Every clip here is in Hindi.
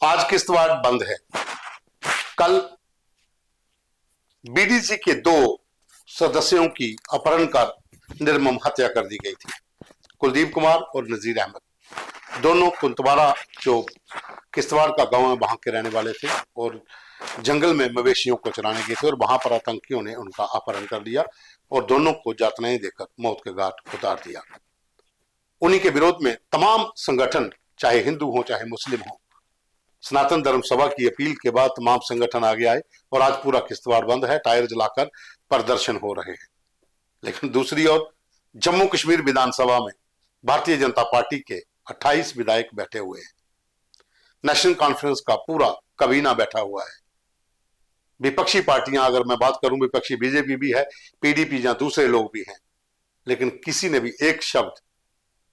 आज किश्तवाड़ बंद है। कल बीडीसी के 2 सदस्यों की अपहरण कर निर्मम हत्या कर दी गई थी। कुलदीप कुमार और नजीर अहमद दोनों कुंतवाड़ा जो किश्तवाड़ का गांव है वहां के रहने वाले थे और जंगल में मवेशियों को चराने गए थे और वहां पर आतंकियों ने उनका अपहरण कर लिया और दोनों को यातनाएं देकर मौत के घाट उतार दिया। उन्हीं के विरोध में तमाम संगठन, चाहे हिंदू हो चाहे मुस्लिम हो, सनातन धर्म सभा की अपील के बाद तमाम संगठन आगे आए और आज पूरा किश्तवाड़ बंद है। टायर जलाकर प्रदर्शन हो रहे हैं। लेकिन दूसरी ओर जम्मू कश्मीर विधानसभा में भारतीय जनता पार्टी के 28 विधायक बैठे हुए हैं। नेशनल कॉन्फ्रेंस का पूरा कबीना बैठा हुआ है। विपक्षी पार्टियां, अगर मैं बात करूं, विपक्षी बीजेपी भी है, पीडीपी या दूसरे लोग भी हैं, लेकिन किसी ने भी एक शब्द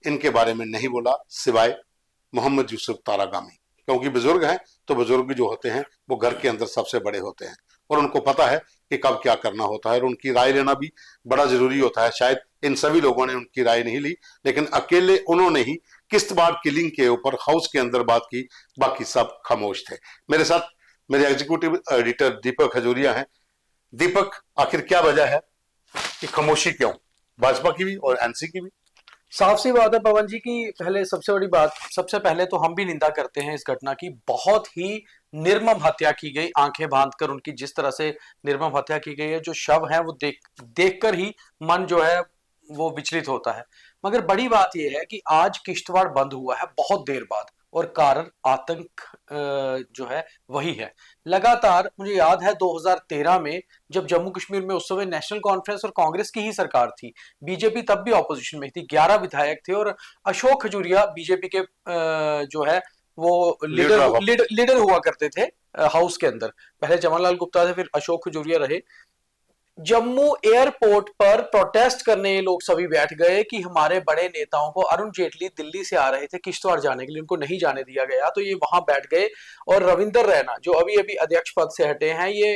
इनके बारे में नहीं बोला सिवाय मोहम्मद यूसुफ तारागामी। क्योंकि बुजुर्ग हैं तो बुजुर्ग जो होते हैं वो घर के अंदर सबसे बड़े होते हैं और उनको पता है कि कब क्या करना होता है और उनकी राय लेना भी बड़ा जरूरी होता है। शायद इन सभी लोगों ने उनकी राय नहीं ली, लेकिन अकेले उन्होंने ही किश्तवाड़ किलिंग के ऊपर हाउस के अंदर बात की, बाकी सब खामोश थे। मेरे साथ मेरे एग्जीक्यूटिव एडिटर दीपक खजूरिया हैं। दीपक, आखिर क्या वजह है कि खामोशी क्यों, भाजपा की भी और एनसी की भी? साफ सी बात है पवन जी की पहले सबसे बड़ी बात, सबसे पहले तो हम भी निंदा करते हैं इस घटना की। बहुत ही निर्मम हत्या की गई, आंखें बांधकर उनकी जिस तरह से निर्मम हत्या की गई है, जो शव है वो देखकर ही मन जो है वो विचलित होता है। मगर बड़ी बात यह है कि आज किश्तवाड़ बंद हुआ है बहुत देर बाद और कारण आतंक जो है वही है। लगातार मुझे याद है 2013 में जब जम्मू कश्मीर में उस समय नेशनल कॉन्फ्रेंस और कांग्रेस की ही सरकार थी, बीजेपी तब भी ऑपोजिशन में थी, 11 विधायक थे और अशोक खजूरिया बीजेपी के जो है वो लीडर हुआ करते थे हाउस के अंदर। पहले जवाहरलाल गुप्ता थे, फिर अशोक खजूरिया रहे। जम्मू एयरपोर्ट पर प्रोटेस्ट करने ये लोग सभी बैठ गए कि हमारे बड़े नेताओं को, अरुण जेटली दिल्ली से आ रहे थे किश्तवाड़ जाने के लिए, उनको नहीं जाने दिया गया, तो ये वहां बैठ गए। और रविंदर रैना जो अभी अभी अध्यक्ष पद से हटे हैं, ये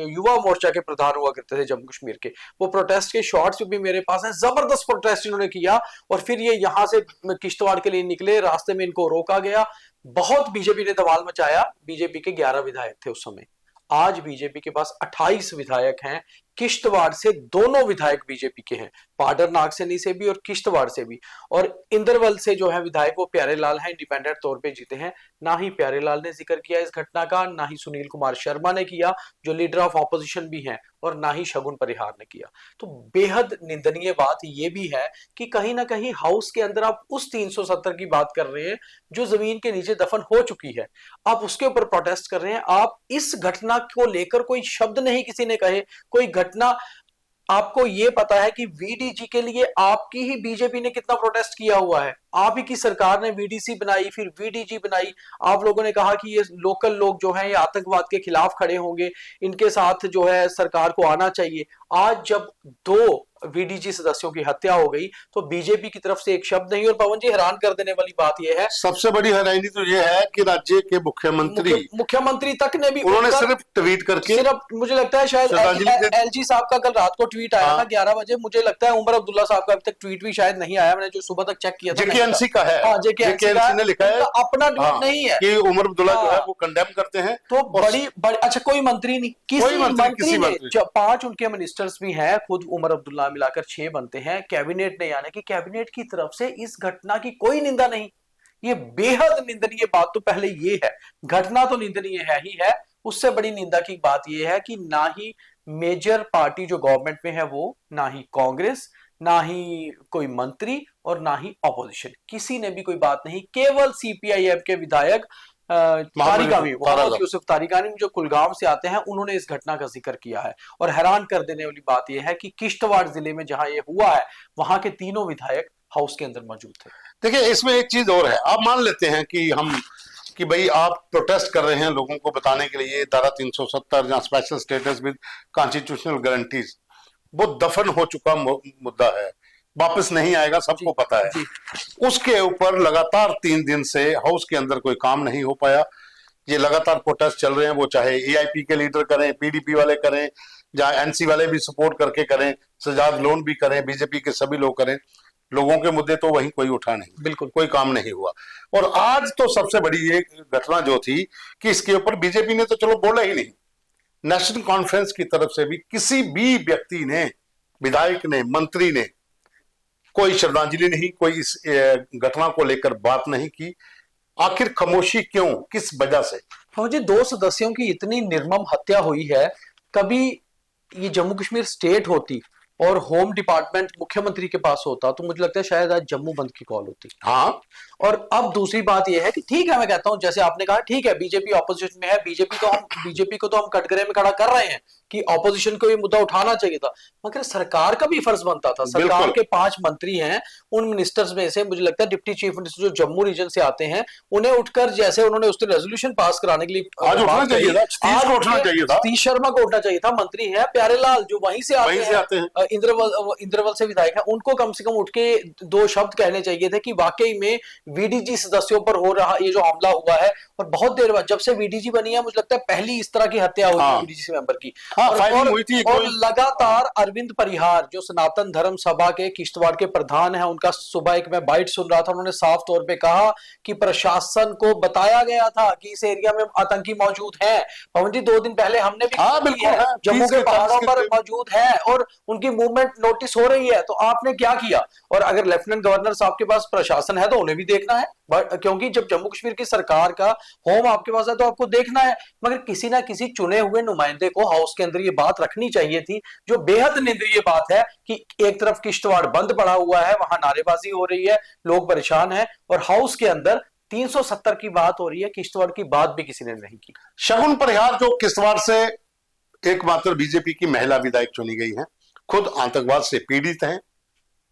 युवा मोर्चा के प्रधान हुआ करते थे जम्मू कश्मीर के, वो प्रोटेस्ट के शॉर्ट्स भी मेरे पास हैं। जबरदस्त प्रोटेस्ट इन्होंने किया और फिर ये यहाँ से किश्तवाड़ के लिए निकले, रास्ते में इनको रोका गया, बहुत बीजेपी ने धमाल मचाया। बीजेपी के 11 विधायक थे उस समय। आज बीजेपी के पास 28 विधायक हैं। किश्तवाड़ से दोनों विधायक बीजेपी के हैं, पाडर नागसैनी से भी और किश्तवाड़ से भी। और इंदरवल से जो है विधायक वो प्यारेलाल हैं, इंडिपेंडेंट तौर पे जीते हैं। ना ही प्यारेलाल ने जिक्र किया इस घटना का, ना ही सुनील कुमार शर्मा ने किया जो लीडर ऑफ ऑपोजिशन भी हैं, और ना ही शगुन परिहार ने किया। तो बेहद निंदनीय बात यह भी है कि कहीं ना कहीं हाउस के अंदर आप उस 370 की बात कर रहे हैं जो जमीन के नीचे दफन हो चुकी है, आप उसके ऊपर प्रोटेस्ट कर रहे हैं। आप इस घटना को लेकर कोई शब्द नहीं किसी ने कहे, कोई घटना, आपको यह पता है कि वीडीजी के लिए आपकी ही बीजेपी ने कितना प्रोटेस्ट किया हुआ है। आप ही की सरकार ने वीडीसी बनाई, फिर वीडीजी बनाई। आप लोगों ने कहा कि ये लोकल लोग जो हैं ये आतंकवाद के खिलाफ खड़े होंगे, इनके साथ जो है सरकार को आना चाहिए। आज जब 2 वीडीजी सदस्यों की हत्या हो गई तो बीजेपी की तरफ से एक शब्द नहीं। और पवन जी, हैरान कर देने वाली बात यह है, सबसे बड़ी हैरानी तो यह है कि राज्य के मुख्यमंत्री तक ने भी उन्होंने सिर्फ ट्वीट करके, सिर्फ मुझे लगता है शायद एलजी साहब का कल रात को ट्वीट आया था 11 बजे। मुझे लगता है उमर अब्दुल्ला साहब का अभी तक ट्वीट भी शायद नहीं आया, मैंने जो सुबह तक चेक किया था। जेकेएनसी का है, जेकेएनसी ने लिखा है, अपना ट्वीट नहीं है कि उमर अब्दुल्ला जो है वो कंडेम करते हैं। तो बड़ी अच्छा, कोई मंत्री नहीं, किसी मंत्री ने, 5 उनके मिनिस्टर्स भी हैं, खुद उमर अब्दुल्ला मिलाकर 6 बनते हैं। कैबिनेट ने, यानी कि कैबिनेट की तरफ से इस घटना की कोई निंदा नहीं। ये बेहद निंदनीय बात तो पहले ये है। घटना तो निंदनीय है ही है, उससे बड़ी निंदा की बात यह है कि ना ही मेजर पार्टी जो गवर्नमेंट में है वो, ना ही कांग्रेस, ना ही कोई मंत्री और ना ही ऑपोजिशन, किसी ने भी कोई बात नहीं। केवल सीपीआईएम के विधायक मोहम्मद यूसुफ तारिगानी जो कुलगाम से आते हैं, उन्होंने इस घटना का जिक्र किया है। और हैरान कर देने वाली बात यह है कि किश्तवाड़ जिले में जहां ये हुआ है वहां के तीनों विधायक हाउस के अंदर मौजूद थे। देखिए, इसमें एक चीज और है। आप मान लेते हैं कि भाई आप प्रोटेस्ट कर रहे हैं लोगों को बताने के लिए, धारा 370 या special status with constitutional guarantees, वो दफन हो चुका मुद्दा है, वापस नहीं आएगा, सबको पता है। उसके ऊपर लगातार 3 दिन से हाउस के अंदर कोई काम नहीं हो पाया। ये लगातार प्रोटेस्ट चल रहे हैं, वो चाहे एआईपी के लीडर करें, पीडीपी वाले करें, या एनसी वाले भी सपोर्ट करके करें, सजाद लोन भी करें, बीजेपी के सभी लोग करें, लोगों के मुद्दे तो वहीं कोई उठा नहीं, बिल्कुल कोई काम नहीं हुआ। और आज तो सबसे बड़ी एक घटना जो थी कि इसके ऊपर बीजेपी ने तो चलो बोला ही नहीं, नेशनल कॉन्फ्रेंस की तरफ से भी किसी भी व्यक्ति ने, विधायक ने, मंत्री ने कोई श्रद्धांजलि नहीं, कोई इस घटना को लेकर बात नहीं की। आखिर खामोशी क्यों, किस वजह से? मुझे 2 सदस्यों की इतनी निर्मम हत्या हुई है। कभी ये जम्मू कश्मीर स्टेट होती और होम डिपार्टमेंट मुख्यमंत्री के पास होता तो मुझे लगता है शायद आज जम्मू बंद की कॉल होती। हाँ, और अब दूसरी बात यह है कि ठीक है, मैं कहता हूं जैसे आपने कहा, ठीक है बीजेपी ऑपोजिशन में है, बीजेपी को तो हम कटघरे में खड़ा कर रहे हैं कि ऑपोजिशन को ये मुद्दा उठाना चाहिए था, मगर सरकार का भी फर्ज बनता था। सरकार के 5 मंत्री हैं, उन मिनिस्टर्स में से मुझे लगता है डिप्टी चीफ मिनिस्टर जो जम्मू रीजन से आते हैं, उन्हें उठकर जैसे उन्होंने उस दिन रेजोल्यूशन पास कराने के लिए आज उठना चाहिए था, सतीश शर्मा को उठना चाहिए था। मंत्री है प्यारेलाल जो वहीं से आते हैं, इंद्रवल से विधायक है, उनको कम से कम उठ के 2 शब्द कहने चाहिए थे कि वाकई में वीडीजी सदस्यों पर हो रहा ये जो हमला हुआ है, और बहुत देर बाद जब से वीडीजी बनी है मुझे लगता है पहली इस तरह की हत्या हुई है वीडीजी मेंबर की। और लगातार अरविंद परिहार जो सनातन धर्म सभा के किश्तवाड़ के प्रधान हैं, उनका सुबह एक मैं बाइट सुन रहा था, उन्होंने साफ तौर पे कहा कि प्रशासन को बताया गया था कि इस एरिया में आतंकी मौजूद हैं। पवन जी 2 दिन पहले हमने भी जम्मू के पहाड़ों पर मौजूद है और उनकी मूवमेंट नोटिस हो रही है, तो आपने क्या किया? और अगर लेफ्टिनेंट गवर्नर साहब के पास प्रशासन है तो उन्हें भी देखना है, क्योंकि जब जम्मू कश्मीर की सरकार का होम आपके पास है तो आपको देखना है। मगर किसी ना किसी चुने हुए नुमाइंदे को हाउस के अंदर ये बात रखनी चाहिए थी, जो बेहद निंदनीय बात है कि एक तरफ किश्तवाड़ बंद पड़ा हुआ है, वहां नारेबाजी हो रही है, लोग परेशान हैं, और हाउस के अंदर 370 की बात हो रही है, किश्तवाड़ की बात भी किसी ने नहीं की। शगुन परिहार जो किश्तवाड़ से एकमात्र बीजेपी की महिला विधायक चुनी गई है, खुद आतंकवाद से पीड़ित हैं,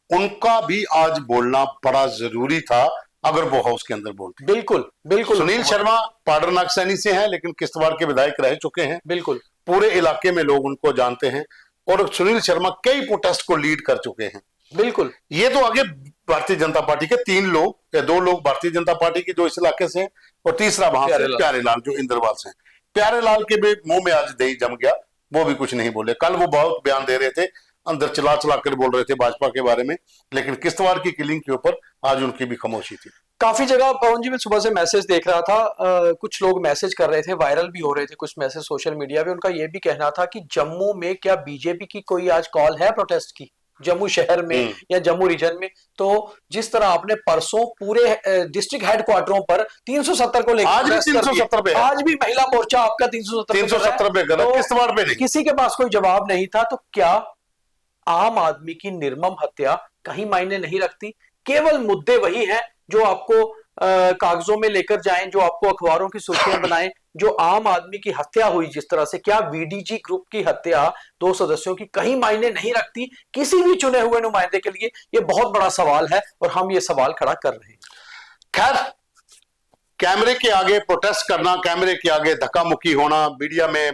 उनका भी आज बोलना बड़ा जरूरी था अगर वो हाउस के अंदर बोलते। बिल्कुल बिल्कुल। सुनील शर्मा पाडर नागसैनी से हैं, लेकिन किश्तवाड़ के विधायक रह चुके हैं। बिल्कुल, पूरे इलाके में लोग उनको जानते हैं, और सुनील शर्मा कई प्रोटेस्ट को लीड कर चुके हैं। बिल्कुल। ये तो आगे भारतीय जनता पार्टी के 3 लोग या 2 लोग भारतीय जनता पार्टी के जो इस इलाके से, और तीसरा वहां से प्यारेलाल जो इंद्रवाल से। प्यारेलाल के भी मुंह में आज दही जम गया, वो भी कुछ नहीं बोले। कल वो बहुत बयान दे रहे थे, अंदर चला चला कर बोल रहे थे भाजपा के बारे में, लेकिन किश्तवाड़ की किलिंग के ऊपर आज उनकी भी खामोशी थी। काफी जगह पवन जी मैं सुबह से मैसेज देख रहा था, कुछ लोग मैसेज कर रहे थे, वायरल भी हो रहे थे कुछ मैसेज सोशल मीडिया पे। उनका यह भी कहना था कि जम्मू में क्या बीजेपी की कोई आज कॉल है प्रोटेस्ट की, जम्मू शहर में या जम्मू रीजन में? तो जिस तरह आपने परसों पूरे डिस्ट्रिक्ट हेडक्वार्टरों पर 370 को लेकर आज भी 370 पे, आज भी महिला मोर्चा आपका 370 पे, तो किश्तवाड़ पे नहीं, किसी के पास कोई जवाब नहीं था। तो क्या आम आदमी की निर्मम हत्या कहीं मायने नहीं रखती? केवल मुद्दे वही हैं जो आपको कागजों में लेकर जाएं, जो आपको अखबारों की सुर्खियां बनाएं। जो आम आदमी की हत्या हुई जिस तरह से, क्या वीडीजी ग्रुप की हत्या 2 सदस्यों की कहीं मायने नहीं रखती किसी भी चुने हुए नुमाइंदे के लिए? ये बहुत बड़ा सवाल है और हम ये सवाल खड़ा कर रहे हैं। खैर, कैमरे के आगे प्रोटेस्ट करना, कैमरे के आगे धक्का मुक्की होना मीडिया में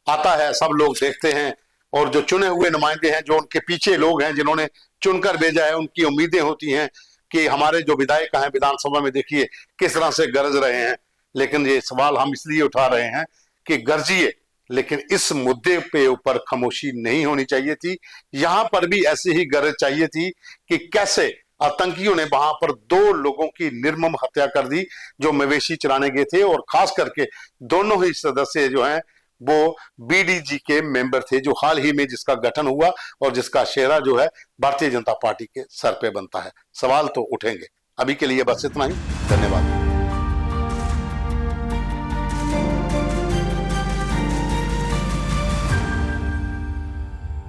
आता है, सब लोग देखते हैं, और जो चुने हुए नुमाइंदे हैं, जो उनके पीछे लोग हैं जिन्होंने चुनकर भेजा है, उनकी उम्मीदें होती हैं कि हमारे जो विधायक हैं विधानसभा में देखिए किस तरह से गरज रहे हैं। लेकिन ये सवाल हम इसलिए उठा रहे हैं कि गरजिए, लेकिन इस मुद्दे पे ऊपर खामोशी नहीं होनी चाहिए थी। यहां पर भी ऐसी ही गरज चाहिए थी कि कैसे आतंकियों ने वहां पर 2 लोगों की निर्मम हत्या कर दी जो मवेशी चराने गए थे, और खास करके दोनों ही सदस्य जो हैं वो बीडीजी के मेंबर थे, जो हाल ही में जिसका गठन हुआ और जिसका चेहरा जो है भारतीय जनता पार्टी के सर पे बनता है। सवाल तो उठेंगे। अभी के लिए बस इतना ही, धन्यवाद।